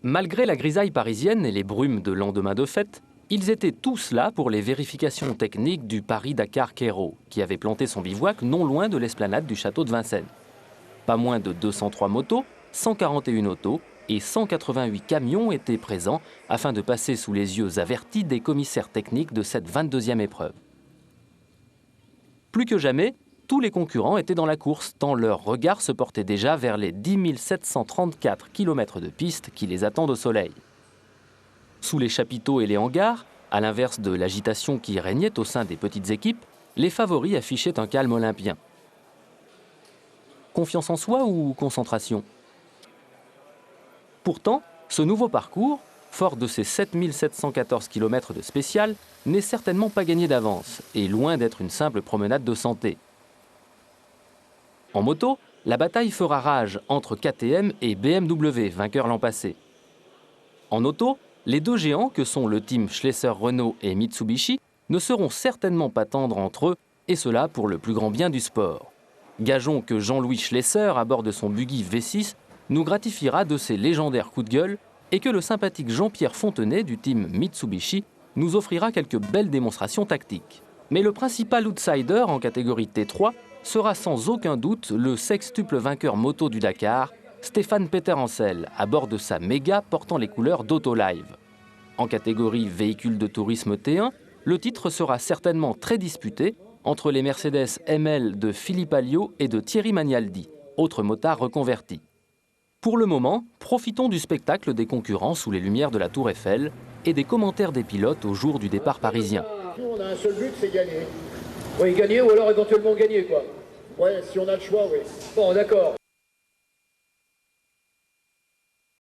Malgré la grisaille parisienne et les brumes de lendemain de fête, ils étaient tous là pour les vérifications techniques du Paris-Dakar-Kéro, qui avait planté son bivouac non loin de l'esplanade du château de Vincennes. Pas moins de 203 motos, 141 autos et 188 camions étaient présents afin de passer sous les yeux avertis des commissaires techniques de cette 22e épreuve. Plus que jamais, tous les concurrents étaient dans la course, tant leur regard se portait déjà vers les 10 734 km de piste qui les attendent au soleil. Sous les chapiteaux et les hangars, à l'inverse de l'agitation qui régnait au sein des petites équipes, les favoris affichaient un calme olympien. Confiance en soi ou concentration? Pourtant, ce nouveau parcours, fort de ses 7 714 km de spécial, n'est certainement pas gagné d'avance et loin d'être une simple promenade de santé. En moto, la bataille fera rage entre KTM et BMW, vainqueurs l'an passé. En auto, les deux géants que sont le team Schlesser-Renault et Mitsubishi ne seront certainement pas tendres entre eux, et cela pour le plus grand bien du sport. Gageons que Jean-Louis Schlesser, à bord de son buggy V6, nous gratifiera de ses légendaires coups de gueule et que le sympathique Jean-Pierre Fontenay du team Mitsubishi nous offrira quelques belles démonstrations tactiques. Mais le principal outsider en catégorie T3 sera sans aucun doute le sextuple vainqueur moto du Dakar, Stéphane Peterencel, à bord de sa Méga portant les couleurs d'Autolive. En catégorie véhicule de tourisme T1, le titre sera certainement très disputé entre les Mercedes ML de Philippe Alliot et de Thierry Magnaldi, autre motard reconverti. Pour le moment, profitons du spectacle des concurrents sous les lumières de la Tour Eiffel et des commentaires des pilotes au jour du départ parisien. Nous, on a un seul but, c'est gagner. Oui, gagner ou alors éventuellement gagner, quoi. Ouais, si on a le choix, oui. Bon, d'accord.